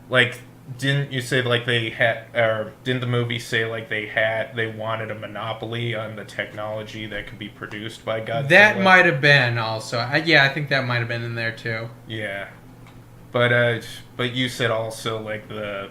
like, didn't you say like they had, or didn't the movie say like they wanted a monopoly on the technology that could be produced by Godzilla? That might have been also. I think that might have been in there too. Yeah, but you said also like the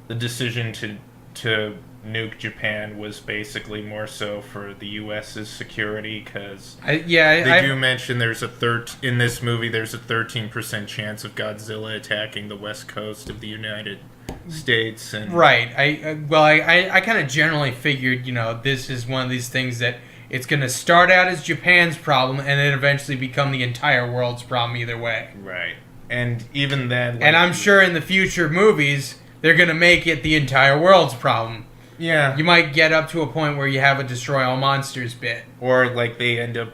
decision to to nuke Japan was basically more so for the U.S.'s security, because they do mention in this movie there's a 13% chance of Godzilla attacking the west coast of the United States. And right. I kind of generally figured, this is one of these things that it's going to start out as Japan's problem and then eventually become the entire world's problem either way. Right. And even then... and I'm sure in the future movies, they're going to make it the entire world's problem. Yeah. You might get up to a point where you have a destroy all monsters bit. Or they end up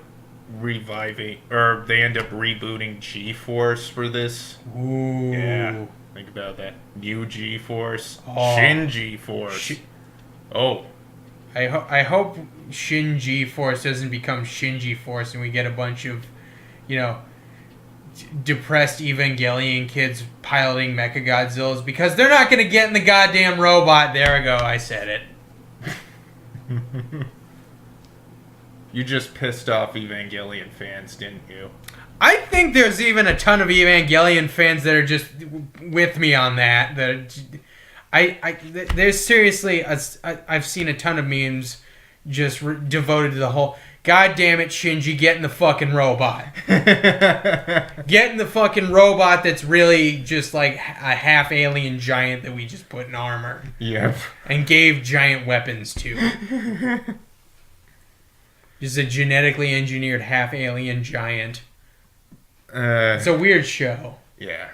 rebooting G-Force for this. Ooh. Yeah. Think about that. New G-Force. Oh. Shin G-Force. I hope Shin G-Force doesn't become Shin G-Force and we get a bunch of, depressed Evangelion kids piloting Mechagodzillas, because they're not going to get in the goddamn robot. There we go. I said it. You just pissed off Evangelion fans, didn't you? I think there's even a ton of Evangelion fans that are just with me on that. There's seriously, I've seen a ton of memes just devoted to the whole, God damn it, Shinji, get in the fucking robot. Get in the fucking robot that's really just like a half alien giant that we just put in armor. Yep. And gave giant weapons to. Just a genetically engineered half alien giant. It's a weird show. Yeah.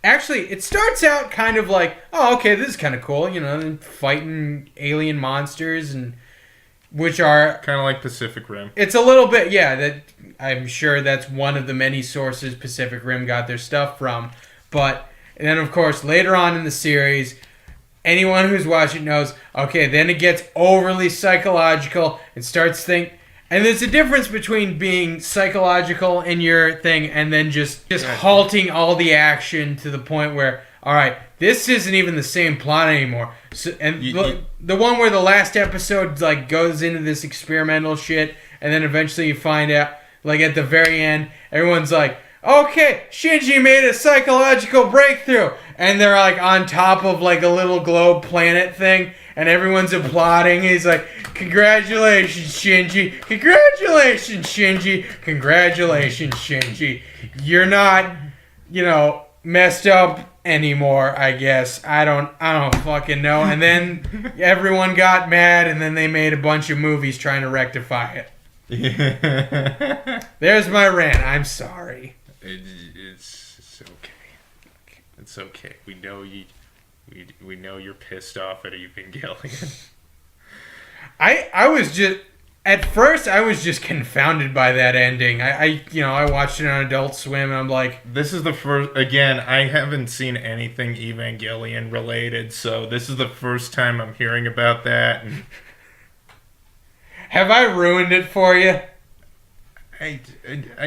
Actually, it starts out kind of like, oh, okay, this is kind of cool, fighting alien monsters, and which are kind of like Pacific Rim. It's a little bit, yeah. That I'm sure that's one of the many sources Pacific Rim got their stuff from. But and then, of course, later on in the series, anyone who's watched it knows, okay, then it gets overly psychological. It starts and there's a difference between being psychological in your thing and then just halting all the action to the point where, all right, this isn't even the same plot anymore. So, and the one where the last episode goes into this experimental shit, and then eventually you find out, at the very end, everyone's like, okay, Shinji made a psychological breakthrough, and they're on top of a little globe planet thing, and everyone's applauding. He's like, congratulations, Shinji. Congratulations, Shinji. Congratulations, Shinji. You're not, messed up anymore, I guess. I don't fucking know. And then everyone got mad, and then they made a bunch of movies trying to rectify it. There's my rant. I'm sorry. It's okay. It's okay. We know you. We know you're pissed off at Evangelion. I was just at first I was just confounded by that ending. I watched it on Adult Swim and I'm like, this is the first. Again, I haven't seen anything Evangelion related, so this is the first time I'm hearing about that. Have I ruined it for you?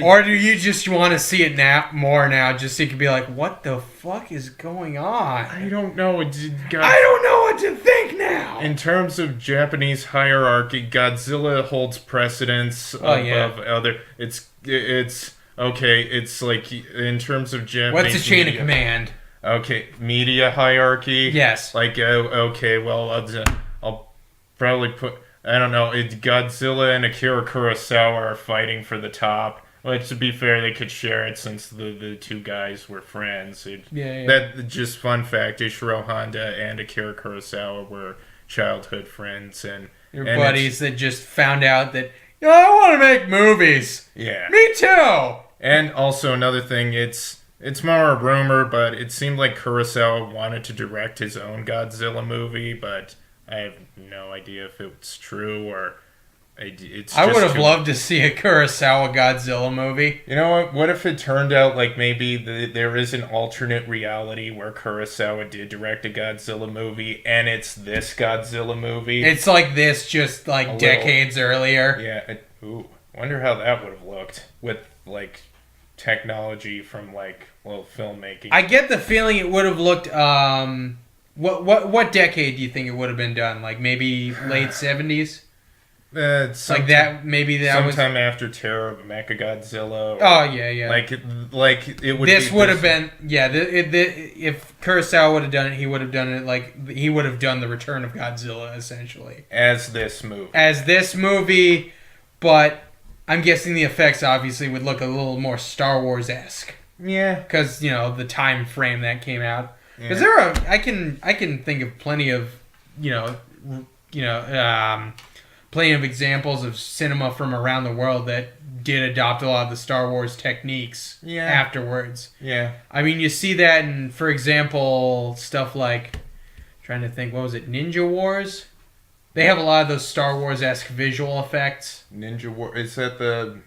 Or do you just want to see it more now, just so you can be like, what the fuck is going on? I don't know. I don't know what to think now. In terms of Japanese hierarchy, Godzilla holds precedence above other. It's okay. It's in terms of Japanese. What's the chain of command? Okay, media hierarchy. Yes. Okay. Well, I'll probably put. I don't know. Godzilla and Akira Kurosawa are fighting for the top. Which, to be fair, they could share it since the two guys were friends. That just fun fact: Ishiro Honda and Akira Kurosawa were childhood friends, and buddies that just found out that I want to make movies. Yeah, me too. And also another thing, it's more a rumor, but it seemed like Kurosawa wanted to direct his own Godzilla movie, but I have no idea if it's true or it's just I would have loved to see a Kurosawa Godzilla movie. You know what? What if it turned out maybe there is an alternate reality where Kurosawa did direct a Godzilla movie and it's this Godzilla movie? It's like this, just decades earlier. Yeah. Wonder how that would have looked with technology from filmmaking. I get the feeling it would have looked What decade do you think it would have been done? Maybe late 70s? Like that, maybe that was sometime after Terror of Mechagodzilla. Oh yeah. Like it would. This would have been if Kurosawa would have done it, he would have done it like he would have done the Return of Godzilla essentially as this movie. But I'm guessing the effects obviously would look a little more Star Wars-esque. Yeah, because the time frame that came out. Because I can think of plenty of plenty of examples of cinema from around the world that did adopt a lot of the Star Wars techniques afterwards. Yeah. I mean, you see that in, for example, stuff like, trying to think, what was it, Ninja Wars? They have a lot of those Star Wars-esque visual effects. Ninja War, is that the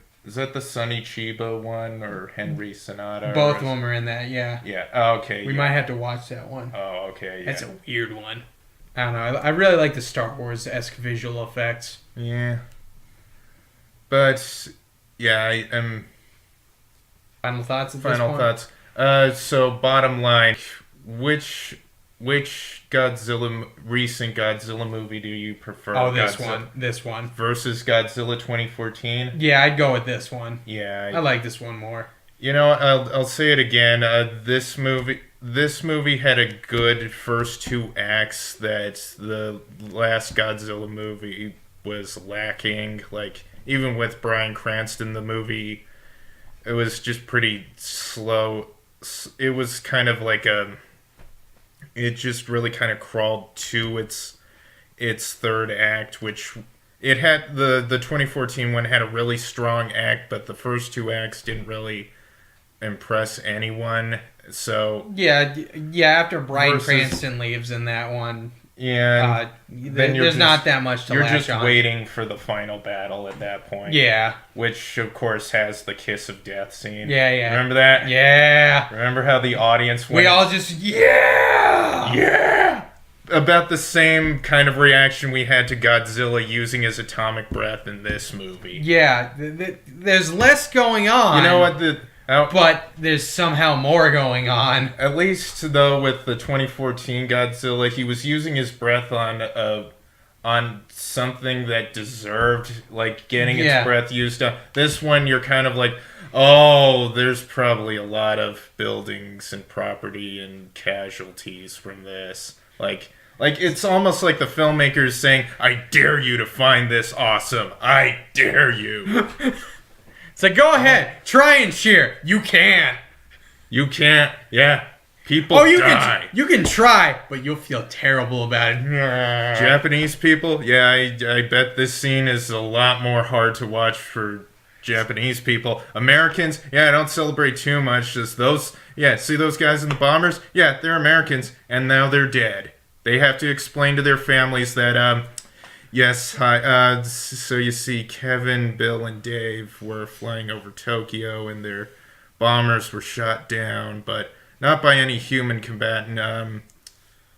Sonny Chiba one or Henry Sonata? Both of them are in that, yeah. Yeah. Oh, okay. We might have to watch that one. Oh, okay. Yeah. That's a weird one. I don't know. I really like the Star Wars-esque visual effects. Yeah. But yeah, I am. Final thoughts. Final thoughts. So bottom line, which recent Godzilla movie do you prefer? Oh, this one versus Godzilla 2014. Yeah, I'd go with this one. Yeah, I like this one more. You know, I'll say it again. This movie had a good first two acts that the last Godzilla movie was lacking. Like, even with Bryan Cranston, the movie, it was just pretty slow. It was kind of like it just really kind of crawled to its third act, which it had the 2014 one had a really strong act, but the first two acts didn't really impress anyone. So after Bryan Cranston leaves in that one, there's not that much to latch on. You're just waiting for the final battle at that point. Yeah. Which, of course, has the kiss of death scene. Yeah. Remember that? Yeah. Remember how the audience went... We all just, yeah! Yeah! About the same kind of reaction we had to Godzilla using his atomic breath in this movie. Yeah. There's less going on. You know what? But there's somehow more going on. At least, though, with the 2014 Godzilla, he was using his breath on something that deserved, like, getting its breath used on. This one, you're kind of like, oh, there's probably a lot of buildings and property and casualties from this. Like it's almost like the filmmakers saying, I dare you to find this awesome. I dare you. So go ahead, try and cheer. You can't. You can't. Yeah. People die. You can try, but you'll feel terrible about it. Japanese people? Yeah, I bet this scene is a lot more hard to watch for Japanese people. Americans? Yeah, I don't celebrate too much. Just those... Yeah, see those guys in the bombers? Yeah, they're Americans, and now they're dead. They have to explain to their families that... Yes, hi. So you see, Kevin, Bill, and Dave were flying over Tokyo, and their bombers were shot down, but not by any human combatant.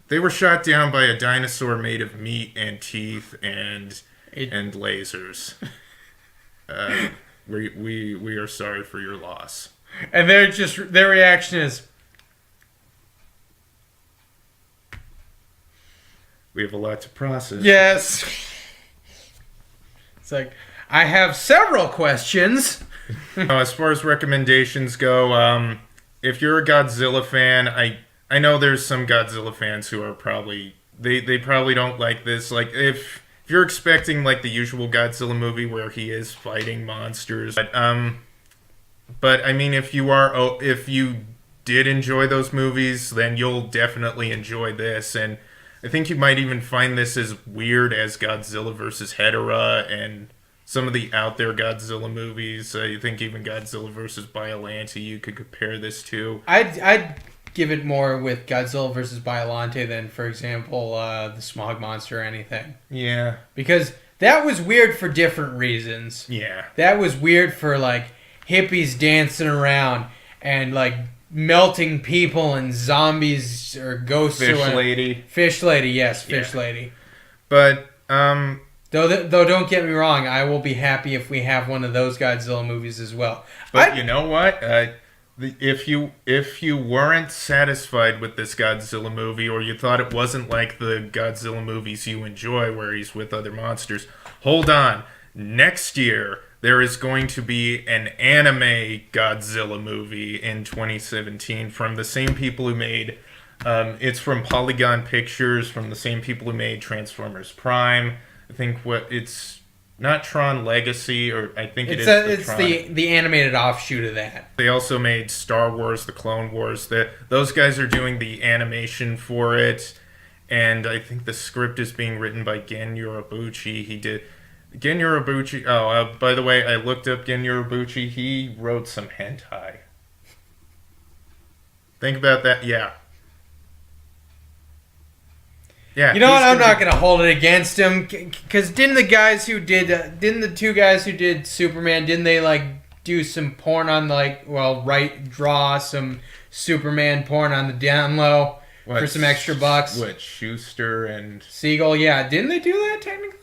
They were shot down by a dinosaur made of meat and teeth and lasers. We are sorry for your loss. And their reaction is, we have a lot to process. Yes. It's like, I have several questions. As far as recommendations go, if you're a Godzilla fan, I know there's some Godzilla fans who are probably... They probably don't like this. Like, if you're expecting, like, the usual Godzilla movie where he is fighting monsters... But I mean, if you did enjoy those movies, then you'll definitely enjoy this, and... I think you might even find this as weird as Godzilla vs. Hedorah and some of the out there Godzilla movies. You think even Godzilla vs. Biollante you could compare this to? I'd give it more with Godzilla vs. Biollante than, for example, the Smog Monster or anything. Yeah. Because that was weird for different reasons. Yeah. That was weird for, like, hippies dancing around and, like, melting people and zombies or ghosts. Fish Lady. Fish Lady, yes, Fish Lady. But, Though don't get me wrong, I will be happy if we have one of those Godzilla movies as well. But you know what? if you weren't satisfied with this Godzilla movie, or you thought it wasn't like the Godzilla movies you enjoy where he's with other monsters, hold on. Next year there is going to be an anime Godzilla movie in 2017 from the same people who made it's from Polygon Pictures, from the same people who made Transformers Prime. I think it's not Tron Legacy, or I think it's the animated offshoot of that. They also made Star Wars: The Clone Wars. Those guys are doing the animation for it, and I think the script is being written by Gen Urobuchi. He did Gen Urobuchi. Oh, by the way, I looked up Gen Urobuchi. He wrote some hentai. Think about that. Yeah. Yeah, you know what? I'm not gonna hold it against him, because didn't the two guys who did Superman, didn't they like do some porn on draw some Superman porn on the down low for some extra bucks? What, Schuster and Siegel? Yeah, didn't they do that technically?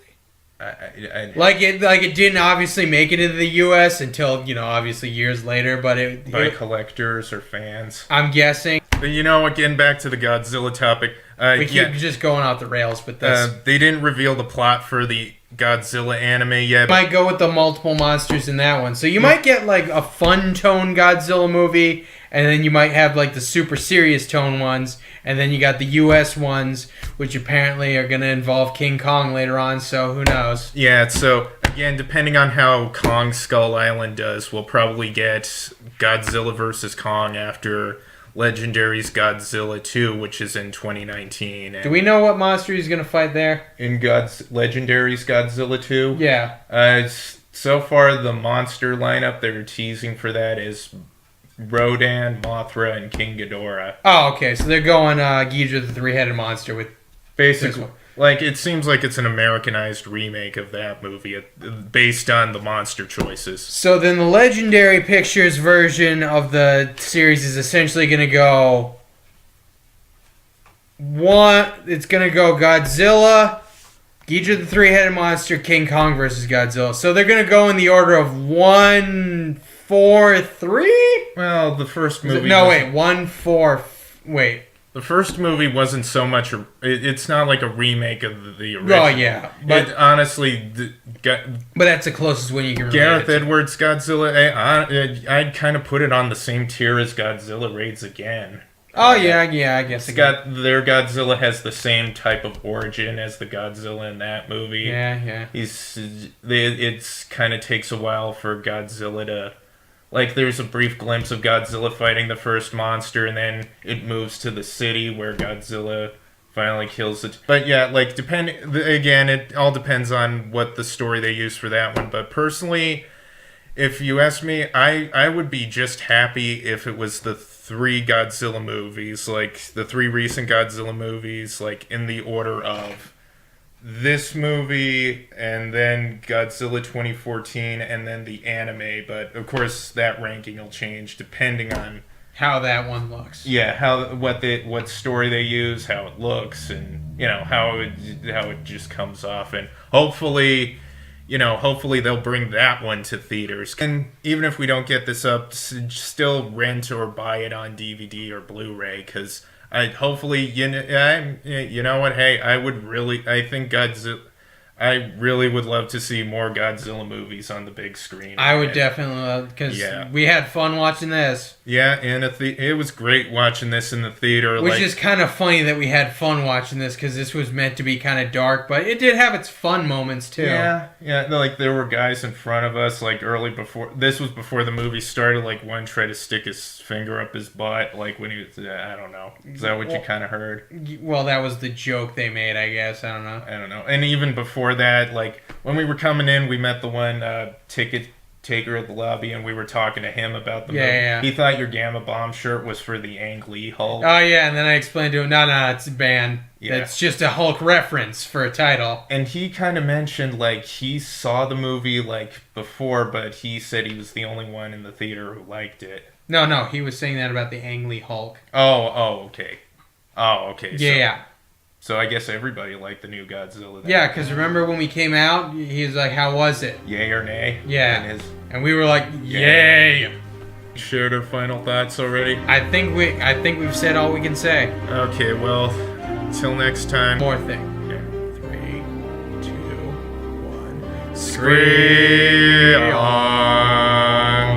It didn't obviously make it into the U.S. until obviously years later, but by collectors or fans, I'm guessing. But again, back to the Godzilla topic. We keep just going off the rails with this. They didn't reveal the plot for the Godzilla anime yet. Might go with the multiple monsters in that one. So you might get like a fun tone Godzilla movie, and then you might have like the super serious tone ones, and then you got the US ones, which apparently are going to involve King Kong later on, so who knows. Yeah, so again, depending on how Kong Skull Island does, we'll probably get Godzilla vs. Kong after Legendary's Godzilla 2, which is in 2019. Do we know what monster he's going to fight there? In Legendary's Godzilla 2? Yeah. So far, the monster lineup they're teasing for that is Rodan, Mothra, and King Ghidorah. Oh, okay. So they're going Ghidorah the three-headed monster with... Basically, like, it seems like it's an Americanized remake of that movie based on the monster choices. So then the Legendary Pictures version of the series is essentially going to go... It's going to go Godzilla, Ghidorah the three-headed monster, King Kong versus Godzilla. So they're going to go in the order of 1, 4, 3? Well, the first movie... No, wait. 1, 4... Wait. The first movie wasn't so much... It's not like a remake of the original. Oh, yeah. But honestly... But that's the closest one you can relate Gareth Edwards' Godzilla, I'd kind of put it on the same tier as Godzilla Raids Again. Oh, yeah, I guess. Their Godzilla has the same type of origin as the Godzilla in that movie. Yeah. It's kind of takes a while for Godzilla to... Like, there's a brief glimpse of Godzilla fighting the first monster, and then it moves to the city where Godzilla finally kills it. But yeah, like, again, it all depends on what the story they use for that one. But personally, if you ask me, I would be just happy if it was the 3 Godzilla movies, like, the 3 recent Godzilla movies, like, in the order of this movie, and then Godzilla 2014, and then the anime. But of course, that ranking will change depending on how that one looks. Yeah, what story they use, how it looks, and how it just comes off. And hopefully they'll bring that one to theaters. And even if we don't get this up, still rent or buy it on DVD or Blu-ray, because hopefully, you know what? Hey, I think Godzilla. I really would love to see more Godzilla movies on the big screen. I would definitely, because we had fun watching this. Yeah, and it was great watching this in the theater. Which is kind of funny that we had fun watching this, because this was meant to be kind of dark, but it did have its fun moments too. Yeah, like there were guys in front of us, like this was before the movie started, like one tried to stick his finger up his butt, like when he was, I don't know. Is that what you kind of heard? Well, that was the joke they made, I guess. I don't know. And even before that, like when we were coming in, we met the one ticket taker at the lobby, and we were talking to him about the movie. Yeah. He thought your Gamma Bomb shirt was for the Ang Lee Hulk. Oh yeah, and then I explained to him, no, it's a band. Yeah. It's just a Hulk reference for a title. And he kind of mentioned like he saw the movie like before, but he said he was the only one in the theater who liked it. No, he was saying that about the Ang Lee Hulk. Oh, okay. Yeah. So I guess everybody liked the new Godzilla. Yeah, because remember when we came out, he was like, how was it? Yay or nay? Yeah. And we were like, yay! shared our final thoughts already? I think we've said all we can say. Okay, well, till next time. More thing. Yeah. 3, 2, 1. Scream on.